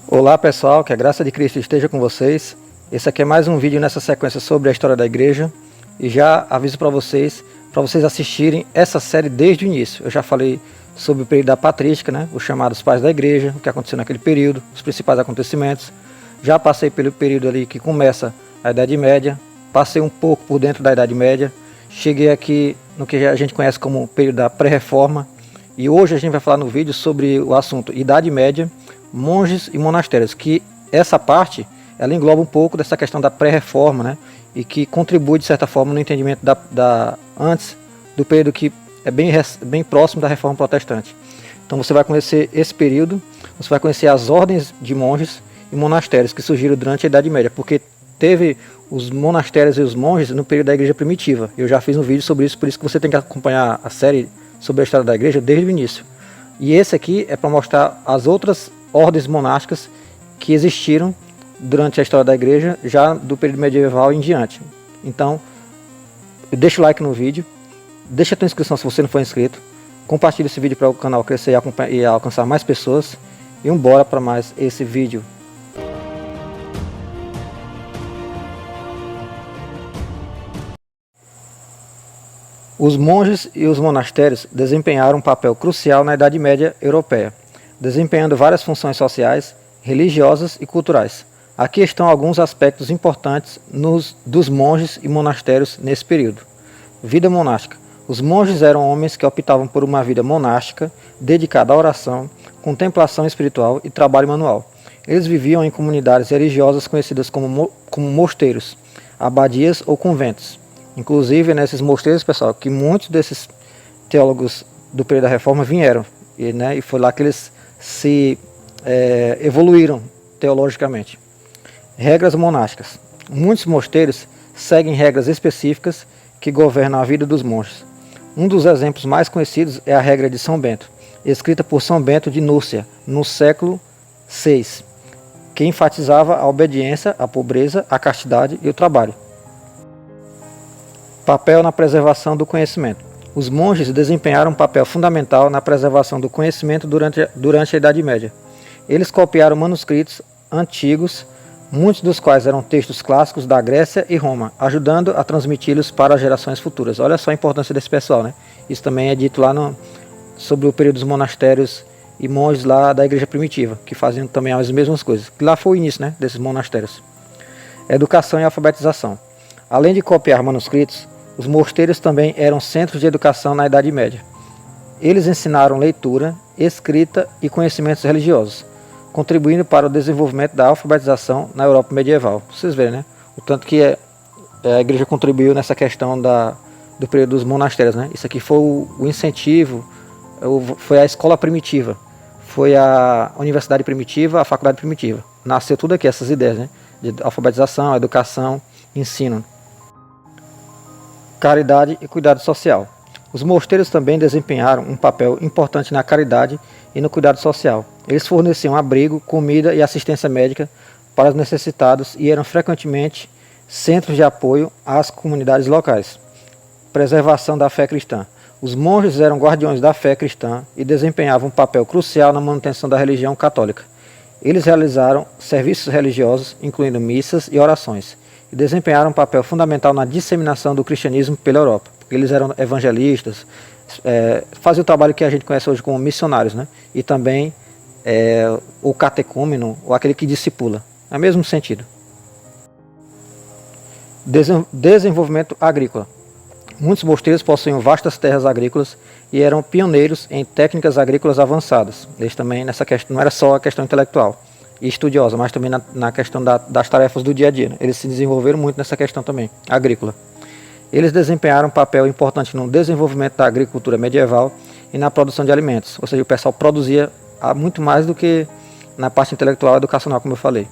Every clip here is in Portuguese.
Olá pessoal, que a graça de Cristo esteja com vocês. Esse aqui é mais um vídeo nessa sequência sobre a história da igreja. E já aviso para vocês assistirem essa série desde o início. Eu já falei sobre o período da patrística, né? Os chamados pais da igreja, o que aconteceu naquele período, os principais acontecimentos. Já passei pelo período ali que começa a Idade Média, passei um pouco por dentro da Idade Média, cheguei aqui no que a gente conhece como o período da pré-reforma. E hoje a gente vai falar no vídeo sobre o assunto Idade Média, monges e monastérios, que essa parte ela engloba um pouco dessa questão da pré-reforma, né? E que contribui de certa forma no entendimento antes do período que é bem próximo da reforma protestante. Então você vai conhecer esse período, você vai conhecer as ordens de monges e monastérios que surgiram durante a Idade Média, porque teve os monastérios e os monges no período da igreja primitiva. Eu já fiz um vídeo sobre isso, por isso que você tem que acompanhar a série sobre a história da igreja desde o início. E esse aqui é para mostrar as outras ordens monásticas que existiram durante a história da igreja, já do período medieval em diante. Então, deixa o like no vídeo, deixa a tua inscrição se você não for inscrito, compartilha esse vídeo para o canal crescer e alcançar mais pessoas, e bora para mais esse vídeo. Os monges e os monastérios desempenharam um papel crucial na Idade Média europeia, desempenhando várias funções sociais, religiosas e culturais. Aqui estão alguns aspectos importantes dos monges e monastérios nesse período. Vida monástica. Os monges eram homens que optavam por uma vida monástica, dedicada à oração, contemplação espiritual e trabalho manual. Eles viviam em comunidades religiosas conhecidas como mosteiros, abadias ou conventos. Inclusive, nesses mosteiros, pessoal, que muitos desses teólogos do período da Reforma vieram. E foi lá que eles se evoluíram teologicamente. Regras monásticas. Muitos mosteiros seguem regras específicas que governam a vida dos monges. Um dos exemplos mais conhecidos é a regra de São Bento, escrita por São Bento de Núrcia, no século VI, que enfatizava a obediência, a pobreza, a castidade e o trabalho. Papel na preservação do conhecimento. Os monges desempenharam um papel fundamental na preservação do conhecimento durante a Idade Média. Eles copiaram manuscritos antigos, muitos dos quais eram textos clássicos da Grécia e Roma, ajudando a transmiti-los para as gerações futuras. Olha só a importância desse pessoal, né? Isso também é dito lá sobre o período dos monastérios e monges lá da igreja primitiva, que faziam também as mesmas coisas. Lá foi o início, né, desses monastérios. Educação e alfabetização. Além de copiar manuscritos, os mosteiros também eram centros de educação na Idade Média. Eles ensinaram leitura, escrita e conhecimentos religiosos, contribuindo para o desenvolvimento da alfabetização na Europa medieval. Vocês verem, né? O tanto que a igreja contribuiu nessa questão do período dos monastérios, né? Isso aqui foi o incentivo, foi a escola primitiva, foi a universidade primitiva, a faculdade primitiva. Nasceu tudo aqui, essas ideias, né? De alfabetização, educação, ensino. Caridade e cuidado social. Os mosteiros também desempenharam um papel importante na caridade e no cuidado social. Eles forneciam abrigo, comida e assistência médica para os necessitados e eram frequentemente centros de apoio às comunidades locais. Preservação da fé cristã. Os monges eram guardiões da fé cristã e desempenhavam um papel crucial na manutenção da religião católica. Eles realizaram serviços religiosos, incluindo missas e orações, e desempenharam um papel fundamental na disseminação do cristianismo pela Europa. Porque eles eram evangelistas, faziam o trabalho que a gente conhece hoje como missionários, né? E também o catecúmeno, ou aquele que discipula, é o mesmo sentido. Desenvolvimento agrícola. Muitos mosteiros possuíam vastas terras agrícolas e eram pioneiros em técnicas agrícolas avançadas. Eles também, nessa questão, não era só a questão intelectual e estudiosa, mas também na questão das tarefas do dia a dia, né? Eles se desenvolveram muito nessa questão também, agrícola. Eles desempenharam um papel importante no desenvolvimento da agricultura medieval e na produção de alimentos, ou seja, o pessoal produzia muito mais do que na parte intelectual e educacional, como eu falei.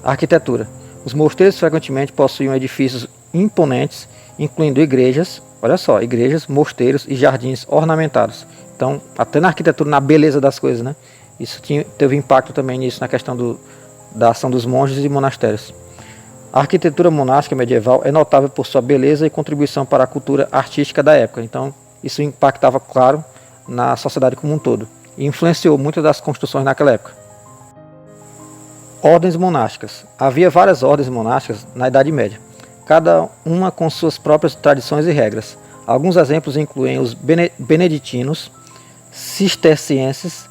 Arquitetura. Os mosteiros frequentemente possuíam edifícios imponentes, incluindo igrejas, olha só, igrejas, mosteiros e jardins ornamentados. Então, até na arquitetura, na beleza das coisas, né? Isso teve impacto também nisso, na questão da ação dos monges e monastérios. A arquitetura monástica medieval é notável por sua beleza e contribuição para a cultura artística da época. Então, isso impactava, claro, na sociedade como um todo. E influenciou muitas das construções naquela época. Ordens monásticas. Havia várias ordens monásticas na Idade Média, cada uma com suas próprias tradições e regras. Alguns exemplos incluem os beneditinos, cistercienses,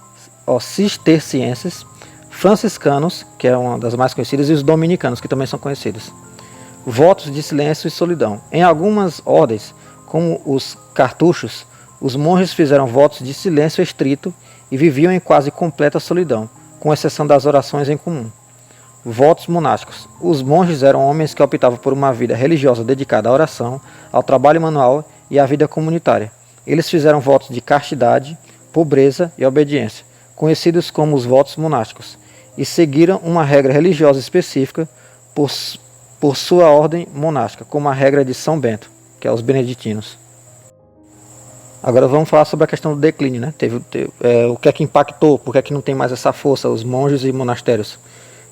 franciscanos, que é uma das mais conhecidas, e os dominicanos, que também são conhecidos. Votos de silêncio e solidão. Em algumas ordens, como os cartuchos, os monges fizeram votos de silêncio estrito e viviam em quase completa solidão, com exceção das orações em comum. Votos monásticos. Os monges eram homens que optavam por uma vida religiosa dedicada à oração, ao trabalho manual e à vida comunitária. Eles fizeram votos de castidade, pobreza e obediência, conhecidos como os votos monásticos, e seguiram uma regra religiosa específica por sua ordem monástica, como a regra de São Bento, que é os beneditinos. Agora vamos falar sobre a questão do declínio, né? O que é que impactou, por que é que não tem mais essa força, os monges e monastérios.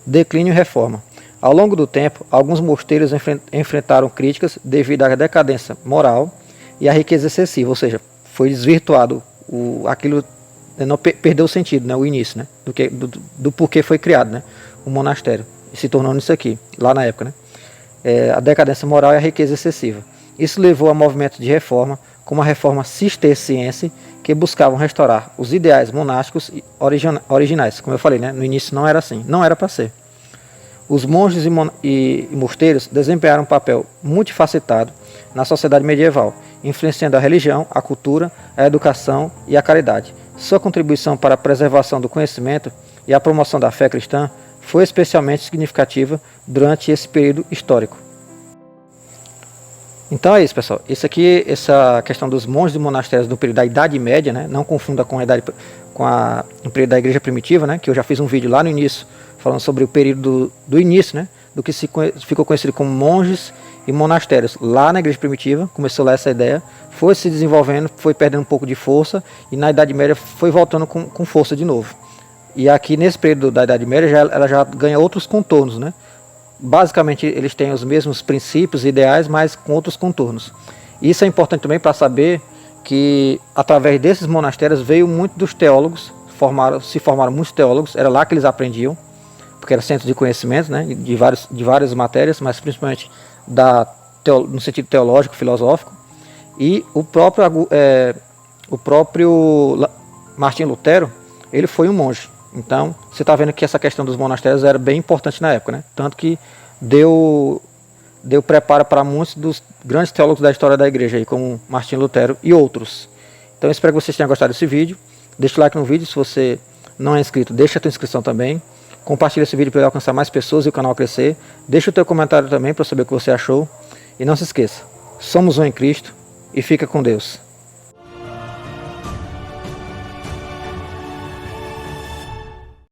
Declínio e reforma. Ao longo do tempo, alguns mosteiros enfrentaram críticas devido à decadência moral e à riqueza excessiva, ou seja, foi desvirtuado, aquilo não perdeu o sentido, né? O início, né? Do porquê foi criado, né? O monastério, e se tornou nisso aqui, lá na época, né? A decadência moral e a riqueza excessiva. Isso levou a movimentos de reforma, como a reforma cisterciense, que buscavam restaurar os ideais monásticos originais. Como eu falei, né? No início não era assim, não era para ser. Os monges e mosteiros desempenharam um papel multifacetado na sociedade medieval, influenciando a religião, a cultura, a educação e a caridade. Sua contribuição para a preservação do conhecimento e a promoção da fé cristã foi especialmente significativa durante esse período histórico. Então é isso, pessoal. Essa questão dos monges e monastérios do período da Idade Média, né? Não confunda com o período da Igreja Primitiva, né? Que eu já fiz um vídeo lá no início falando sobre o período do início, né? Do que ficou conhecido como monges e monastérios. Lá na Igreja Primitiva começou lá essa ideia, foi se desenvolvendo, foi perdendo um pouco de força e na Idade Média foi voltando com força de novo. E aqui nesse período da Idade Média ela já ganha outros contornos, né? Basicamente eles têm os mesmos princípios e ideais, mas com outros contornos. Isso é importante também para saber que através desses monastérios veio muito dos teólogos, se formaram muitos teólogos, era lá que eles aprendiam, porque era centro de conhecimento, né, de várias matérias, mas principalmente no sentido teológico, filosófico. E o próprio Martinho Lutero, ele foi um monge. Então, você está vendo que essa questão dos monastérios era bem importante na época, né? Tanto que deu preparo para muitos dos grandes teólogos da história da igreja, aí, como Martinho Lutero e outros. Então, eu espero que vocês tenham gostado desse vídeo. Deixa o like no vídeo, se você não é inscrito, deixa a tua inscrição também. Compartilha esse vídeo para alcançar mais pessoas e o canal crescer. Deixa o teu comentário também para saber o que você achou. E não se esqueça, somos um em Cristo e fica com Deus.